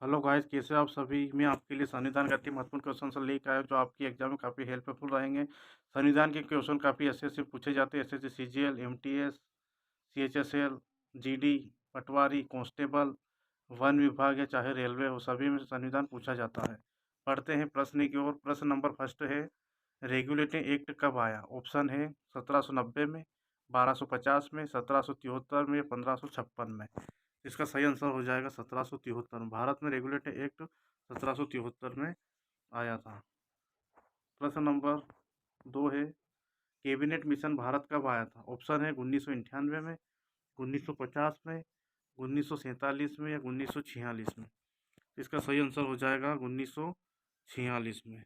Hello guys, कैसे हो आप सभी। मैं आपके लिए संविधान का अति महत्वपूर्ण क्वेश्चन से लेकर आया हूं, जो आपकी एग्जाम में काफ़ी हेल्पफुल रहेंगे। संविधान के क्वेश्चन काफ़ी अच्छे से पूछे जाते हैं, SSC CGL, MTS, CHSL, GD, पटवारी, कांस्टेबल, वन विभाग या चाहे रेलवे हो, सभी में संविधान पूछा जाता है। पढ़ते हैं प्रश्न की ओर। प्रश्न नंबर फर्स्ट है, रेगुलेटिंग एक्ट कब आया। ऑप्शन है 1790 में, 1250 में, 1773 में, 1556 में। इसका सही आंसर हो जाएगा 1773 में। भारत में रेगुलेटरी एक्ट 1773 में आया था। प्रश्न नंबर 2 है, कैबिनेट मिशन भारत कब आया था। ऑप्शन है 1998 में, 1950 में, 1947 में या 1946 में। इसका सही आंसर हो जाएगा 1946 में।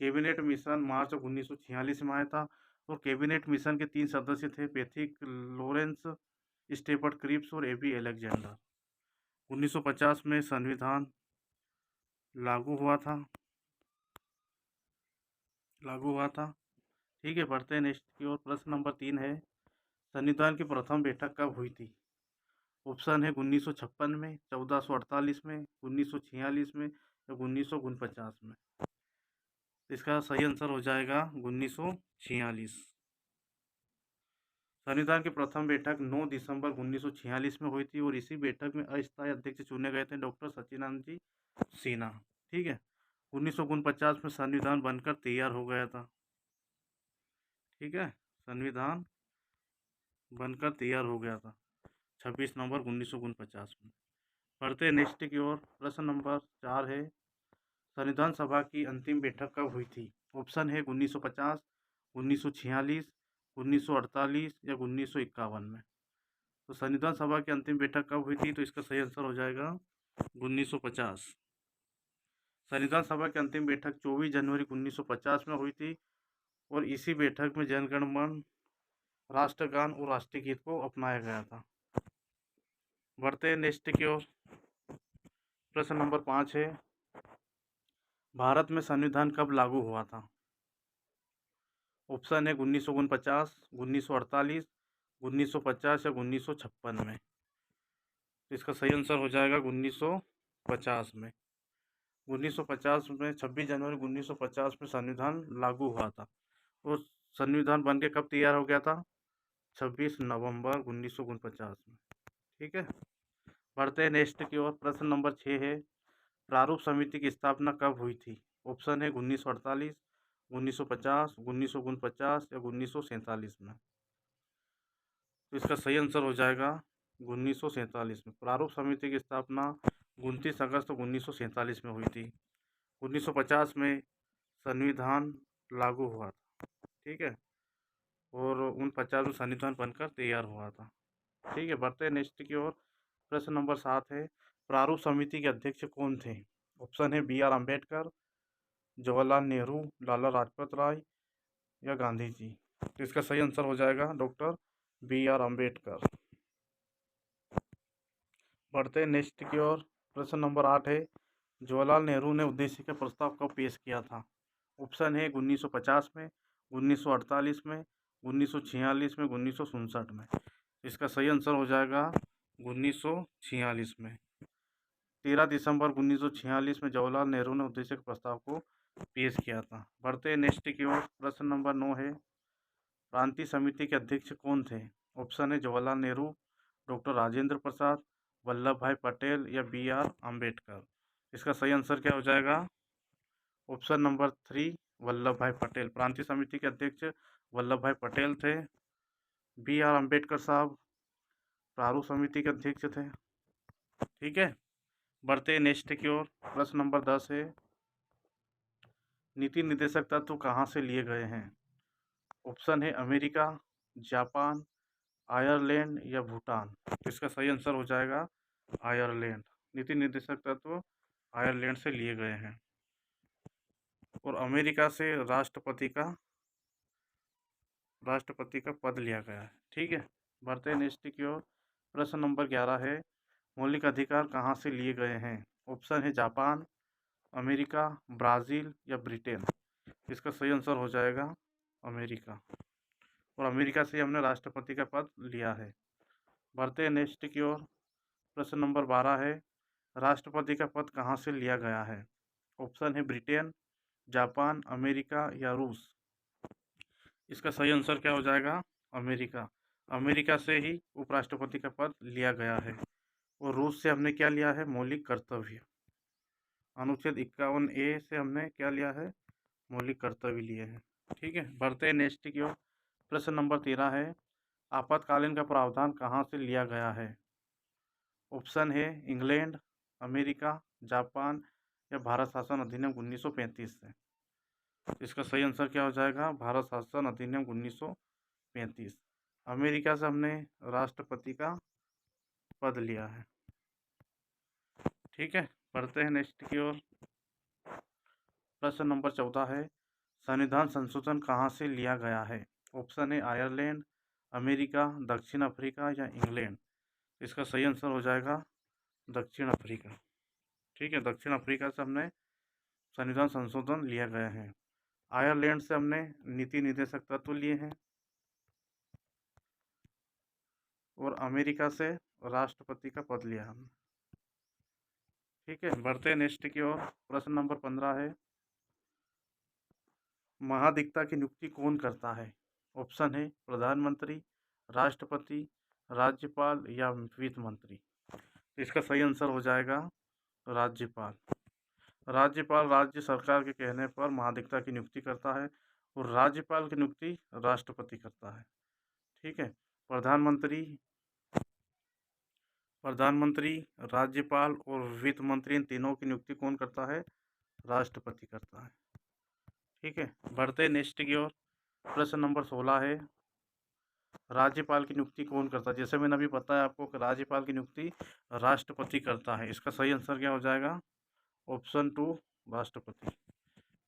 कैबिनेट मिशन मार्च 1946 में आया था और कैबिनेट मिशन के 3 सदस्य थे, पैथिक लॉरेंस, स्टेफर्ड क्रिप्स और एबी अलेक्जेंडर। 1950 में संविधान लागू हुआ था ठीक है, बढ़ते हैं नेक्स्ट की ओर। प्रश्न नंबर 3 है, संविधान की प्रथम बैठक कब हुई थी। ऑप्शन है 1956 में, 1448 में, 1946 में या 1949 में। इसका सही आंसर हो जाएगा 1946। संविधान की प्रथम बैठक 9 दिसंबर 1946 में हुई थी और इसी बैठक में अस्थायी अध्यक्ष चुने गए थे डॉक्टर सचिदानंद जी सिन्हा। ठीक है, 1949 में संविधान बनकर तैयार हो गया था। ठीक है, संविधान बनकर तैयार हो गया था 26 नवंबर 1949 में। पढ़ते हैं नेक्स्ट की ओर। प्रश्न नंबर 4 है, संविधान सभा की अंतिम बैठक कब हुई थी। ऑप्शन है 1950, 1946, 1948 या 1951 में। तो संविधान सभा की अंतिम बैठक कब हुई थी, तो इसका सही आंसर हो जाएगा 1950। संविधान सभा की अंतिम बैठक 24 जनवरी 1950 में हुई थी और इसी बैठक में जनगण मन, राष्ट्रगान और राष्ट्रीय गीत को अपनाया गया था। बढ़ते हैं नेक्स्ट की ओर। प्रश्न नंबर 5 है, भारत में संविधान कब लागू हुआ था। ऑप्शन है 1949, 1948, 1950 या 1956 में। तो इसका सही आंसर हो जाएगा 1950 में। 1950 में 26 जनवरी 1950 में संविधान लागू हुआ था और संविधान बन के कब तैयार हो गया था, 26 नवंबर 1949 में। ठीक है, बढ़ते हैं नेक्स्ट की ओर। प्रश्न नंबर 6 है, प्रारूप समिति की स्थापना कब हुई थी। ऑप्शन है 1948, 1950, 1949 या 1947 में। तो इसका सही आंसर हो जाएगा 1947 में। प्रारूप समिति की स्थापना 29 अगस्त 1947 में हुई थी। 1950 में संविधान लागू हुआ था। ठीक है, और 49 में संविधान बनकर तैयार हुआ था। ठीक है, बढ़ते हैं नेक्स्ट की ओर। प्रश्न नंबर 7 है, प्रारूप समिति के अध्यक्ष कौन थे। ऑप्शन है बी आर अम्बेडकर, जवाहरलाल नेहरू, लाला लाजपत राय या गांधी जी। तो इसका सही आंसर हो जाएगा डॉक्टर बी आर अम्बेडकर। बढ़ते हैं नेक्स्ट की ओर। प्रश्न नंबर 8 है, जवाहरलाल नेहरू ने उद्देश्य का प्रस्ताव कब पेश किया था। ऑप्शन है 1950 में, 1948 में, 1946 में, 1967 में। इसका सही आंसर हो जाएगा 1946 में। 13 दिसंबर 1946 में जवाहरलाल नेहरू ने उद्देश्य के प्रस्ताव को पेश किया था। बढ़ते हैं नेक्स्ट की ओर। प्रश्न नंबर 9 है, प्रांतीय समिति के अध्यक्ष कौन थे। ऑप्शन है जवाहरलाल नेहरू, डॉक्टर राजेंद्र प्रसाद, वल्लभ भाई पटेल या बी आर अम्बेडकर। इसका सही आंसर क्या हो जाएगा, ऑप्शन नंबर 3 वल्लभ भाई पटेल। प्रांतीय समिति के अध्यक्ष वल्लभ भाई पटेल थे। बी आर अम्बेडकर साहब प्रारूप समिति के अध्यक्ष थे। ठीक है, बढ़ते हैं नेक्स्ट की ओर। प्रश्न नंबर 10 है, नीति निर्देशक तत्व कहाँ से लिए गए हैं। ऑप्शन है अमेरिका, जापान, आयरलैंड या भूटान। इसका सही आंसर हो जाएगा आयरलैंड। नीति निर्देशक तत्व आयरलैंड से लिए गए हैं और अमेरिका से राष्ट्रपति का पद लिया गया है। ठीक है, बढ़ते हैं नेक्स्ट की ओर। प्रश्न नंबर 11 है, मौलिक अधिकार कहाँ से लिए गए हैं। ऑप्शन है जापान, अमेरिका, ब्राज़ील या ब्रिटेन। इसका सही आंसर हो जाएगा अमेरिका, और अमेरिका से हमने राष्ट्रपति का पद लिया है। बढ़ते हैं नेक्स्ट की ओर। प्रश्न नंबर 12 है, राष्ट्रपति का पद कहाँ से लिया गया है? ऑप्शन है ब्रिटेन, जापान, अमेरिका या रूस। इसका सही आंसर क्या हो जाएगा? अमेरिका। अमेरिका से ही उपराष्ट्रपति का पद लिया गया है। और रूस से हमने क्या लिया है? मौलिक कर्तव्य। अनुच्छेद 51A से हमने क्या लिया है? मौलिक कर्तव्य लिए हैं। ठीक है, बढ़ते हैं नेक्स्ट की ओर। प्रश्न नंबर 13 है, आपातकालीन का प्रावधान कहाँ से लिया गया है? ऑप्शन है इंग्लैंड, अमेरिका, जापान या भारत शासन अधिनियम 1935 से। इसका सही आंसर क्या हो जाएगा? भारत शासन अधिनियम 1935। अमेरिका से हमने राष्ट्रपति का पद लिया है। ठीक है, बढ़ते हैं नेक्स्ट की ओर। प्रश्न नंबर 14 है, संविधान संशोधन कहाँ से लिया गया है? ऑप्शन है आयरलैंड, अमेरिका, दक्षिण अफ्रीका या इंग्लैंड। इसका सही आंसर हो जाएगा दक्षिण अफ्रीका। ठीक है, दक्षिण अफ्रीका से हमने संविधान संशोधन लिया गया है। आयरलैंड से हमने नीति निर्देशक तत्व लिए हैं और अमेरिका से राष्ट्रपति का पद लिया हमने। ठीक है, बढ़ते हैं नेक्स्ट की ओर। प्रश्न नंबर 15 है, महाधिवक्ता की नियुक्ति कौन करता है? ऑप्शन है प्रधानमंत्री, राष्ट्रपति, राज्यपाल या वित्त मंत्री। इसका सही आंसर हो जाएगा राज्यपाल। राज्यपाल राज्य सरकार के कहने पर महाधिवक्ता की नियुक्ति करता है और राज्यपाल की नियुक्ति राष्ट्रपति करता है। ठीक है, प्रधानमंत्री, राज्यपाल और वित्त मंत्री, इन तीनों की नियुक्ति कौन करता है? राष्ट्रपति करता है। ठीक है, बढ़ते नेक्स्ट की ओर। प्रश्न नंबर 16 है, राज्यपाल की नियुक्ति कौन करता है? जैसे मैंने अभी बताया आपको कि राज्यपाल की नियुक्ति राष्ट्रपति करता है। इसका सही आंसर क्या हो जाएगा? ऑप्शन 2 राष्ट्रपति।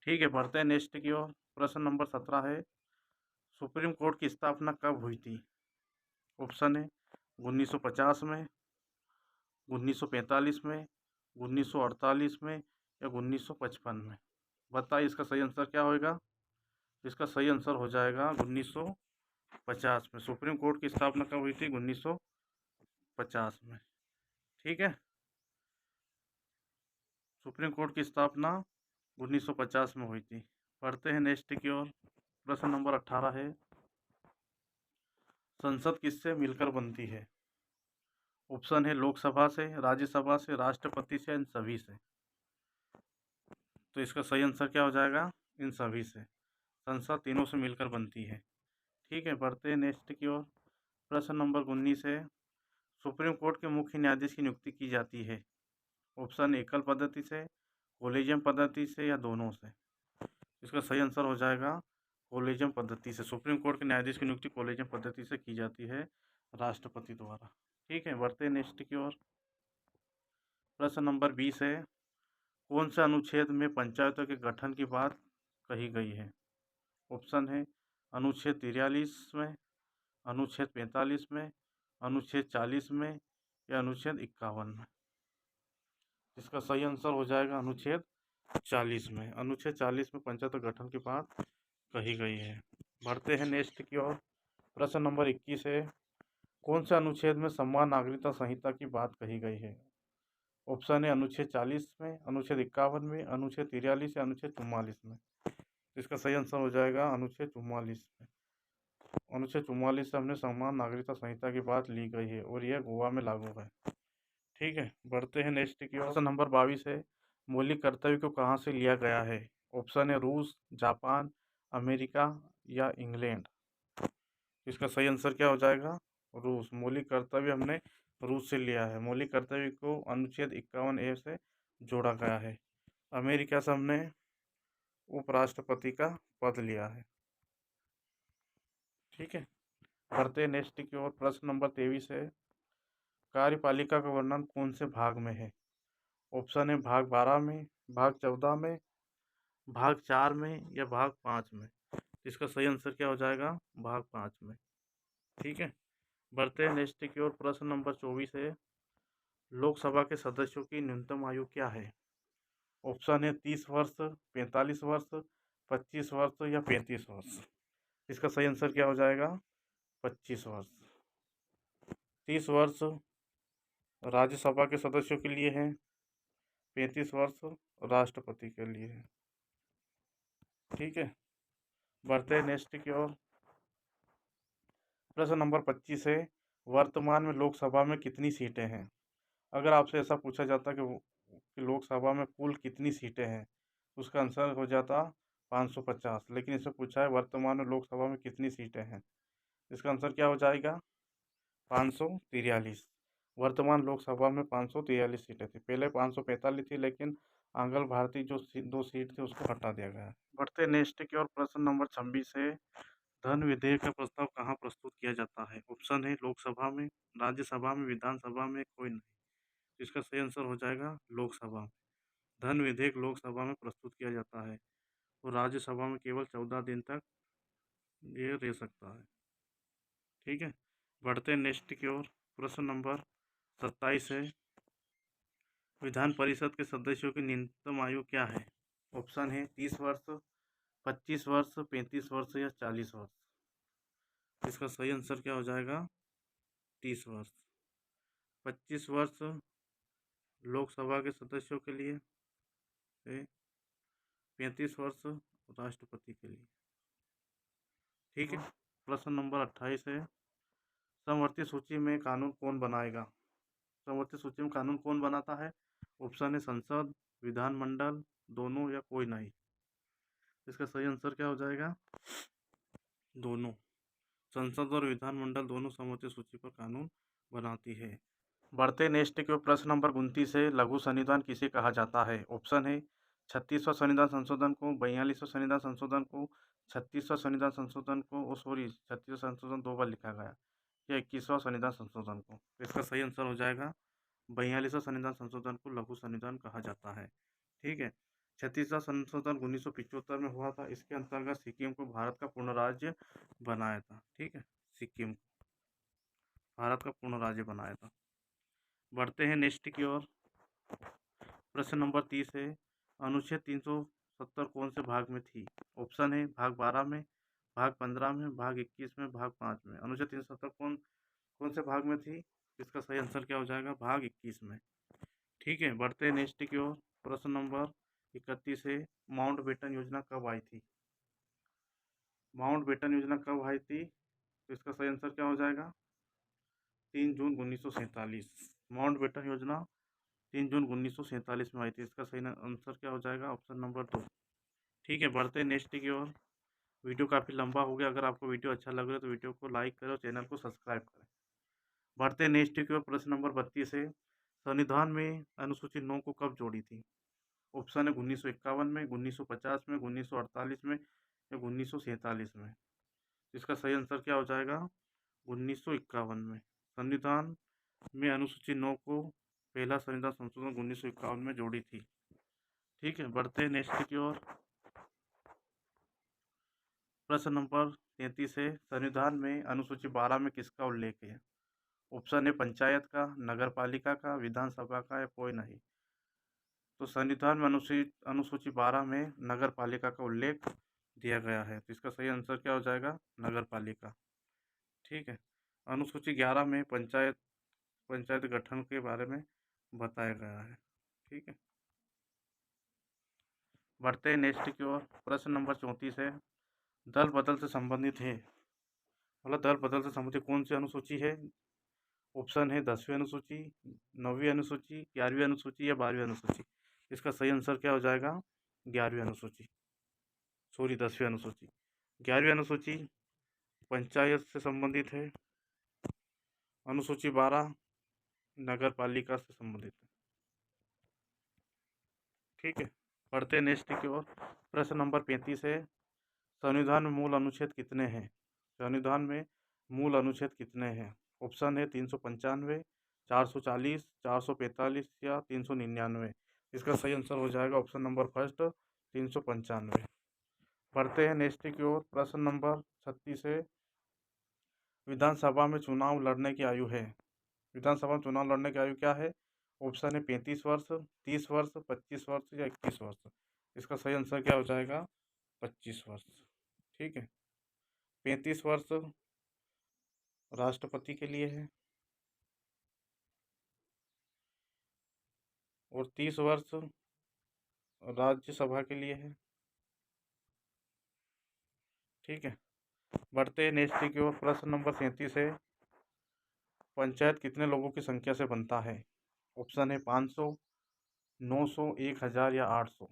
ठीक है, बढ़ते हैं नेक्स्ट की ओर। प्रश्न नंबर 17 है, सुप्रीम कोर्ट की स्थापना कब हुई थी? ऑप्शन है 1950 में, 1945 में, 1948 में या 1955 में। बताइए इसका सही आंसर क्या होगा? इसका सही आंसर हो जाएगा 1950 में। सुप्रीम कोर्ट की स्थापना कब हुई थी? 1950 में। ठीक है, सुप्रीम कोर्ट की स्थापना 1950 में हुई थी। पढ़ते हैं नेक्स्ट की ओर। प्रश्न नंबर 18 है, संसद किससे मिलकर बनती है? ऑप्शन है लोकसभा से, राज्यसभा से, राष्ट्रपति से, इन सभी से। तो इसका सही आंसर क्या हो जाएगा? इन सभी से। संसद तीनों से मिलकर बनती है। ठीक है, बढ़ते हैं नेक्स्ट की ओर। प्रश्न नंबर 19 है, सुप्रीम कोर्ट के मुख्य न्यायाधीश की नियुक्ति की जाती है। ऑप्शन एकल पद्धति से, कोलेजियम पद्धति से या दोनों से। इसका सही आंसर हो जाएगा कोलेजियम पद्धति से। सुप्रीम कोर्ट के न्यायाधीश की नियुक्ति कोलेजियम पद्धति से की जाती है, राष्ट्रपति द्वारा। ठीक है, बढ़ते हैं नेक्स्ट की ओर। प्रश्न नंबर 20 है, कौन से अनुच्छेद में पंचायतों के गठन की बात कही गई है? ऑप्शन है अनुच्छेद 43 में, अनुच्छेद 45 में, अनुच्छेद 40 में या अनुच्छेद 51 में। इसका सही आंसर हो जाएगा अनुच्छेद 40 में। अनुच्छेद 40 में पंचायत गठन की बात कही गई है। बढ़ते हैं नेक्स्ट की ओर। प्रश्न नंबर 21 है, कौन से अनुच्छेद में समान नागरिकता संहिता की बात कही गई है? ऑप्शन है अनुच्छेद 40 में, अनुच्छेद 51 में, अनुच्छेद 43 या अनुच्छेद 44 में। इसका सही आंसर हो जाएगा अनुच्छेद 44 में। अनुच्छेद 44 से हमने समान नागरिकता संहिता की बात ली गई है और यह गोवा में लागू है। ठीक है, बढ़ते हैं नेक्स्ट की ओर। प्रश्न नंबर 22 है, मौलिक कर्तव्य को कहाँ से लिया गया है? ऑप्शन है रूस, जापान, अमेरिका या इंग्लैंड। इसका सही आंसर क्या हो जाएगा? रूस। मौलिक कर्तव्य हमने रूस से लिया है। मौलिक कर्तव्य को अनुच्छेद 51A से जोड़ा गया है। अमेरिका से हमने उपराष्ट्रपति का पद लिया है। ठीक है, बढ़ते हैं नेक्स्ट की ओर। प्रश्न नंबर 23 है, कार्यपालिका का वर्णन कौन से भाग में है? ऑप्शन है भाग 12 में, भाग 14 में, भाग 4 में या भाग 5 में। इसका सही आंसर क्या हो जाएगा? भाग 5 में। ठीक है, बढ़ते हैं नेक्स्ट की ओर। प्रश्न नंबर 24 है, लोकसभा के सदस्यों की न्यूनतम आयु क्या है? ऑप्शन है 30 वर्ष, 45 वर्ष, 25 वर्ष या 35 वर्ष। इसका सही आंसर क्या हो जाएगा? 25 वर्ष। 30 वर्ष राज्यसभा के सदस्यों के लिए है, 35 वर्ष राष्ट्रपति के लिए है। ठीक है, बढ़ते हैं नेक्स्ट की ओर। प्रश्न नंबर 25 है, वर्तमान में लोकसभा में कितनी सीटें हैं? अगर आपसे ऐसा पूछा जाता कि लोकसभा में कुल कितनी सीटें हैं, उसका आंसर हो जाता 550, लेकिन इससे पूछा है वर्तमान में लोकसभा में कितनी सीटें हैं, इसका आंसर क्या हो जाएगा? 543। वर्तमान लोकसभा में 543 सीटें थी, पहले 545 थी, लेकिन आंगल भारतीय जो 2 सीट थी उसको हटा दिया गया है। बढ़ते नेक्स्ट की ओर। प्रश्न नंबर 26 है, धन विधेयक का प्रस्ताव कहाँ प्रस्तुत किया जाता है? ऑप्शन है लोकसभा में, राज्यसभा में, विधानसभा में, कोई नहीं। इसका सही आंसर हो जाएगा लोकसभा में। धन विधेयक लोकसभा में प्रस्तुत किया जाता है और राज्यसभा में केवल 14 दिन तक ये रह सकता है। ठीक है, बढ़ते नेक्स्ट की ओर। प्रश्न नंबर 27 है, विधान परिषद के सदस्यों की न्यूनतम आयु क्या है? ऑप्शन है 30 वर्ष, 25 वर्ष, 35 वर्ष या 40 वर्ष। इसका सही आंसर क्या हो जाएगा? 30 वर्ष। 25 वर्ष लोकसभा के सदस्यों के लिए है, 35 वर्ष राष्ट्रपति के लिए। ठीक है, प्रश्न नंबर 28 है, समवर्ती सूची में कानून कौन बनाएगा? समवर्ती सूची में कानून कौन बनाता है? ऑप्शन है संसद, विधानमंडल, दोनों या कोई नहीं। इसका सही आंसर क्या हो जाएगा? दोनों। संसद और विधानमंडल दोनों समवर्ती सूची पर कानून बनाती है। बढ़ते नेक्स्ट के प्रश्न नंबर 29 है, लघु संविधान किसे कहा जाता है? ऑप्शन है 36वां संविधान संशोधन को, 42वां संविधान संशोधन को, 36वां संविधान संशोधन को, सॉरी 36वां संशोधन 2 बार लिखा गया, या 21वां संविधान संशोधन को। इसका सही आंसर हो जाएगा 42वां संविधान संशोधन को लघु संविधान कहा जाता है। ठीक है, 36वां संशोधन 1975 में हुआ था। इसके अंतर्गत सिक्किम को भारत का पूर्ण राज्य बनाया था। ठीक है, सिक्किम भारत का पूर्ण राज्य बनाया था। बढ़ते हैं नेक्स्ट की ओर। प्रश्न नंबर 30 है, अनुच्छेद 370 कौन से भाग में थी? ऑप्शन है भाग 12 में, भाग 15 में, भाग 21 में, भाग 5 में। अनुच्छेद 370 कौन से भाग में थी? इसका सही आंसर क्या हो जाएगा? भाग 21 में। ठीक है, बढ़ते हैं नेक्स्ट की ओर। प्रश्न नंबर 31 है, माउंट बेटन योजना कब आई थी? माउंट बेटन योजना कब आई थी? तो इसका सही आंसर क्या हो जाएगा? 3 जून 1947। माउंट बेटन योजना 3 जून 1947 में आई थी। इसका सही आंसर क्या हो जाएगा? Option number 2। ठीक है, बढ़ते हैं नेक्स्ट की ओर। वीडियो काफ़ी लंबा हो गया, अगर आपको वीडियो अच्छा लग रहा है तो वीडियो को लाइक करें और चैनल को सब्सक्राइब करें। बढ़ते हैं नेक्स्ट की ओर। प्रश्न नंबर 32 है, संविधान में अनुसूची 9 को कब जोड़ी थी? ऑप्शन है 1951 में, 1950 में, 1948 में या 1947 में। इसका सही आंसर क्या हो जाएगा? 1951 में। संविधान में अनुसूची 9 को पहला संविधान संशोधन 1951 में जोड़ी थी। ठीक है, बढ़ते हैं नेक्स्ट की ओर। प्रश्न नंबर 33 है, संविधान में अनुसूची 12 में किसका उल्लेख है? ऑप्शन है पंचायत का, नगर पालिका का, विधानसभा का या कोई नहीं। तो संविधान में अनुसूची 12 में नगर पालिका का उल्लेख दिया गया है, तो इसका सही आंसर क्या हो जाएगा? नगर पालिका। ठीक है, अनुसूची 11 में पंचायत गठन के बारे में बताया गया है। ठीक है, बढ़ते हैं नेक्स्ट की ओर। प्रश्न नंबर 34 है, दल बदल से संबंधित है, मतलब दल बदल से संबंधित कौन सी अनुसूची है? ऑप्शन है 10वीं अनुसूची, 9वीं अनुसूची, 11वीं अनुसूची या 12वीं अनुसूची। इसका सही आंसर क्या हो जाएगा? 11वीं अनुसूची, सॉरी 10वीं अनुसूची। 11वीं अनुसूची पंचायत से संबंधित है, अनुसूची 12 नगर पालिका से संबंधित है। ठीक है, पढ़ते हैं नेक्स्ट की ओर। प्रश्न नंबर 35 है, संविधान में मूल अनुच्छेद कितने हैं? संविधान में मूल अनुच्छेद कितने हैं? ऑप्शन है 395, 440, 445 या 399। इसका सही आंसर हो जाएगा ऑप्शन नंबर फर्स्ट 395। पढ़ते हैं नेक्स्ट की ओर। प्रश्न नंबर 36 है, विधानसभा में चुनाव लड़ने की आयु है, विधानसभा में चुनाव लड़ने की आयु क्या है? ऑप्शन है 35 वर्ष, 30 वर्ष, 25 वर्ष या 21 वर्ष। इसका सही आंसर क्या हो जाएगा? 25 वर्ष। ठीक है, 35 वर्ष राष्ट्रपति के लिए है, और 30 वर्ष राज्यसभा के लिए है। ठीक है, बढ़ते हैं नेक्स्ट की ओर। प्रश्न नंबर 37 है, पंचायत कितने लोगों की संख्या से बनता है? ऑप्शन है 500, 900, 1000 या 800।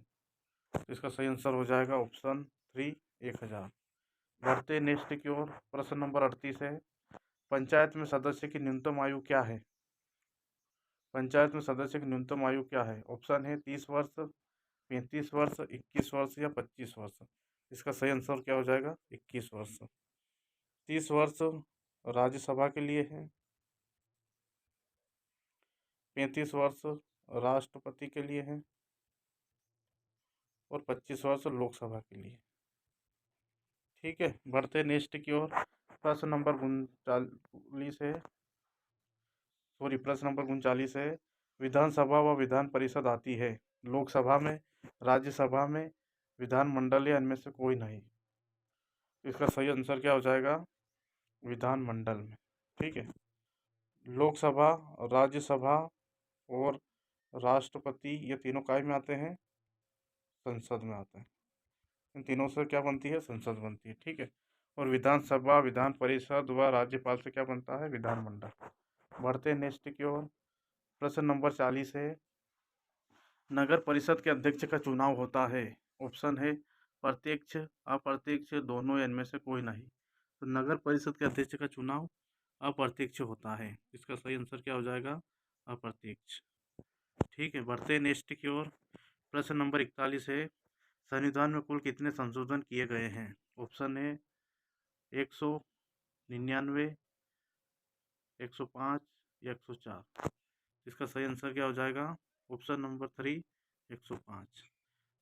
इसका सही आंसर हो जाएगा ऑप्शन 3, 1000। बढ़ते नेक्स्ट की ओर। प्रश्न नंबर 38 है, पंचायत में सदस्य की न्यूनतम आयु क्या है? पंचायत में सदस्य की न्यूनतम आयु क्या है? ऑप्शन है 30 वर्ष, 35 वर्ष, 21 वर्ष या 25 वर्ष। इसका सही आंसर क्या हो जाएगा? 21 वर्ष। 30 वर्ष राज्यसभा के लिए है, 35 वर्ष राष्ट्रपति के लिए है और 25 वर्ष लोकसभा के लिए। ठीक है, बढ़ते नेक्स्ट की ओर। प्रश्न नंबर 39 है, प्रश्न नंबर 39 है, विधानसभा व विधान परिषद आती है लोकसभा में, राज्यसभा में, विधानमंडल या इनमें से कोई नहीं। इसका सही आंसर क्या हो जाएगा? विधानमंडल में। ठीक है, लोकसभा, राज्यसभा और राष्ट्रपति ये तीनों काय में आते हैं? संसद में आते हैं। इन तीनों से क्या बनती है? संसद बनती है। ठीक है, और विधानसभा, विधान परिषद व राज्यपाल से क्या बनता है? विधानमंडल। बढ़ते नेक्स्ट की ओर। प्रश्न नंबर 40 है, नगर परिषद के अध्यक्ष का चुनाव होता है। ऑप्शन है प्रत्यक्ष, अप्रत्यक्ष, दोनों या इनमें से कोई नहीं। तो नगर परिषद के अध्यक्ष का चुनाव अप्रत्यक्ष होता है। इसका सही आंसर क्या हो जाएगा? अप्रत्यक्ष। ठीक है, बढ़ते हैं नेक्स्ट की ओर। प्रश्न नंबर 41 है, संविधान में कुल कितने संशोधन किए गए हैं? ऑप्शन है 199, 105 या 104। इसका सही आंसर क्या हो जाएगा? Option number 3, 105।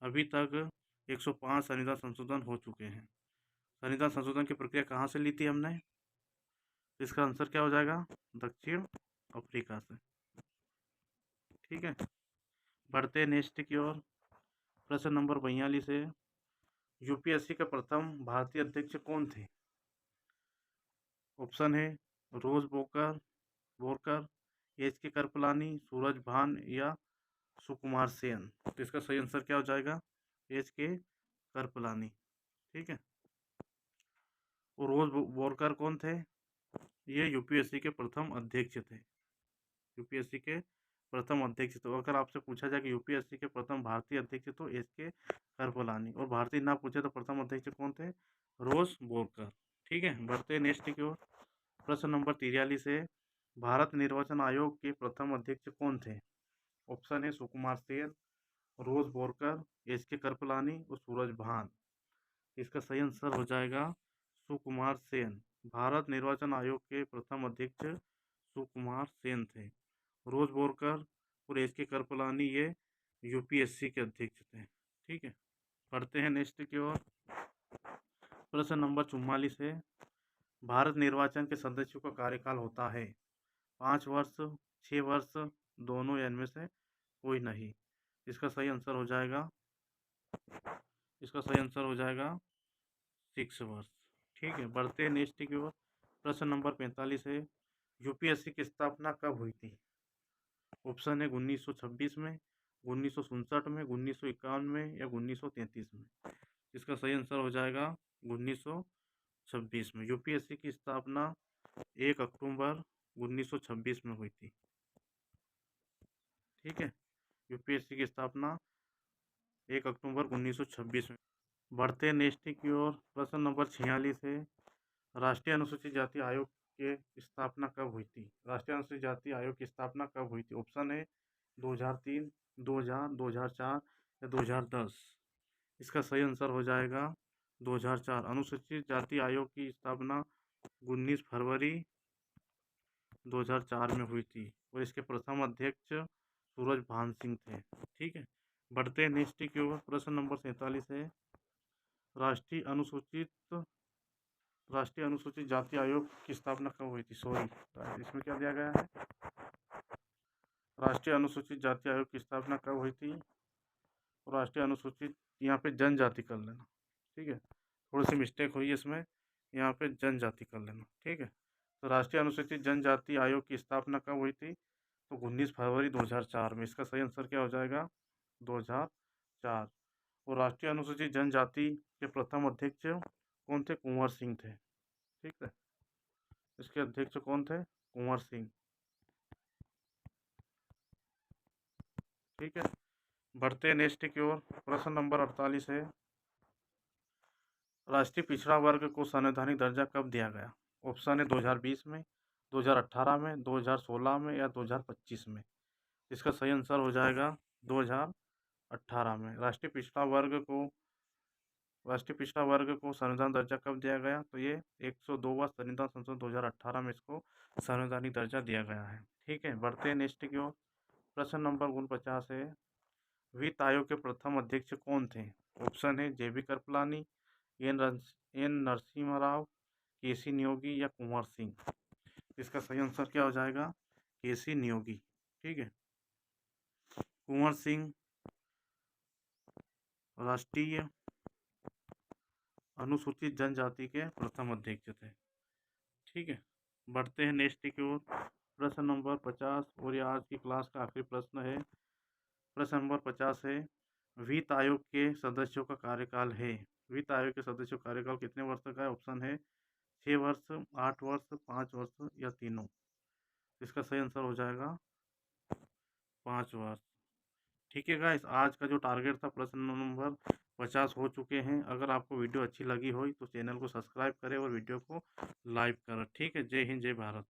अभी तक 105 संविधान संशोधन हो चुके हैं। संविधान संशोधन की प्रक्रिया कहाँ से ली थी हमने? इसका आंसर क्या हो जाएगा? दक्षिण अफ्रीका से। ठीक है, बढ़ते नेक्स्ट की ओर। प्रश्न नंबर 42 है, यूपीएससी के प्रथम भारतीय अध्यक्ष कौन थे? ऑप्शन है रोज बोरकर, एच के कृपलानी, सूरज भान या सुकुमार सेन। तो इसका सही आंसर क्या हो जाएगा? एच के कृपलानी। ठीक है, और रोज बोरकर कौन थे? ये यूपीएससी के प्रथम अध्यक्ष थे। यूपीएससी के प्रथम अध्यक्ष। तो अगर आपसे पूछा जाए कि यूपीएससी के प्रथम भारतीय अध्यक्ष तो एच के कृपलानी, और भारतीय ना पूछे तो प्रथम अध्यक्ष कौन थे? रोज बोरकर। ठीक है, बढ़ते नेक्स्ट की ओर। प्रश्न नंबर 43 है, भारत निर्वाचन आयोग के प्रथम अध्यक्ष कौन थे? ऑप्शन है सुकुमार सेन, रोज बोरकर, एच के कृपलानी और सूरज भान। इसका सही आंसर हो जाएगा सुकुमार सेन। भारत निर्वाचन आयोग के प्रथम अध्यक्ष सुकुमार सेन थे। रोज बोरकर और एच के कृपलानी ये यूपीएससी के अध्यक्ष थे। ठीक है, पढ़ते हैं नेक्स्ट की ओर। प्रश्न नंबर 44 है, भारत निर्वाचन के सदस्यों का कार्यकाल होता है 5 वर्ष, 6 वर्ष, दोनों या इनमें से कोई नहीं। इसका सही आंसर हो जाएगा 6 वर्ष। ठीक है, बढ़ते हैं नेक्स्ट की ओर। प्रश्न नंबर 45 है, यूपीएससी की स्थापना कब हुई थी? ऑप्शन है 1926 में, 1967 में, 1951 में या 1933 में। इसका सही आंसर हो जाएगा 1926 में। यूपीएससी की स्थापना 1 अक्टूबर 1926 में हुई थी। ठीक है, यूपीएससी की स्थापना 1 अक्टूबर 1926 में। बढ़ते नेक्स्ट की ओर। प्रश्न नंबर 46 है, राष्ट्रीय अनुसूचित जाति आयोग की स्थापना कब हुई थी? राष्ट्रीय अनुसूचित जाति आयोग की स्थापना कब हुई थी? ऑप्शन है 2003, 2000, 2004 या 2010। इसका सही आंसर हो जाएगा 2004। अनुसूचित जाति आयोग की स्थापना 19 फरवरी 2004 में हुई थी और इसके प्रथम अध्यक्ष सूरज भान सिंह थे। ठीक है, बढ़ते नेक्स्ट की ओर। प्रश्न नंबर 47 है, राष्ट्रीय अनुसूचित जाति आयोग की स्थापना कब हुई थी? इसमें क्या दिया गया है? राष्ट्रीय अनुसूचित जाति आयोग की स्थापना कब हुई थी? राष्ट्रीय अनुसूचित, यहाँ पे जनजाति कर लेना। ठीक है, थोड़ी सी मिस्टेक हुई है इसमें, यहाँ पे जनजाति कर लेना। ठीक है, तो राष्ट्रीय अनुसूचित जनजाति आयोग की स्थापना कब हुई थी? तो 19 फरवरी 2004 में। इसका सही आंसर क्या हो जाएगा? 2004। और राष्ट्रीय अनुसूचित जनजाति के प्रथम अध्यक्ष कौन थे? कुंवर सिंह थे। ठीक है, इसके अध्यक्ष कौन थे? कुंवर सिंह। ठीक है, बढ़ते हैं नेक्स्ट की ओर। प्रश्न नंबर 48 है, राष्ट्रीय पिछड़ा वर्ग को संवैधानिक दर्जा कब दिया गया? ऑप्शन है 2020 में, 2018 में, 2016 में या 2025 में। इसका सही आंसर हो जाएगा 2018 में। राष्ट्रीय पिछड़ा वर्ग को संविधान दर्जा कब दिया गया? तो ये 102वां संविधान संशोधन 2018 में इसको संवैधानिक दर्जा दिया गया है। ठीक है, बढ़ते हैं नेक्स्ट की ओर। प्रश्न नंबर 49 है, वित्त आयोग के प्रथम अध्यक्ष कौन थे? ऑप्शन है JB Kripalani, N Narasimha Rao, KC Niyogi या कुंवर सिंह। इसका सही आंसर क्या हो जाएगा? KC नियोगी। ठीक है, कुंवर सिंह राष्ट्रीय अनुसूचित जनजाति के प्रथम अध्यक्ष थे। ठीक है, बढ़ते हैं नेक्स्ट की ओर। प्रश्न नंबर 50 और ये आज की क्लास का आखिरी प्रश्न है। प्रश्न नंबर 50 है, वित्त आयोग के सदस्यों का कार्यकाल है। वित्त आयोग के सदस्यों का कार्यकाल कितने वर्ष का है? ऑप्शन है 6 वर्ष, 8 वर्ष, 5 वर्ष या तीनों। इसका सही आंसर हो जाएगा 5 वर्ष। ठीक है गाइस, आज का जो टारगेट था प्रश्न नंबर 50 हो चुके हैं। अगर आपको वीडियो अच्छी लगी हो तो चैनल को सब्सक्राइब करें और वीडियो को लाइक करें। ठीक है, जय हिंद, जय भारत।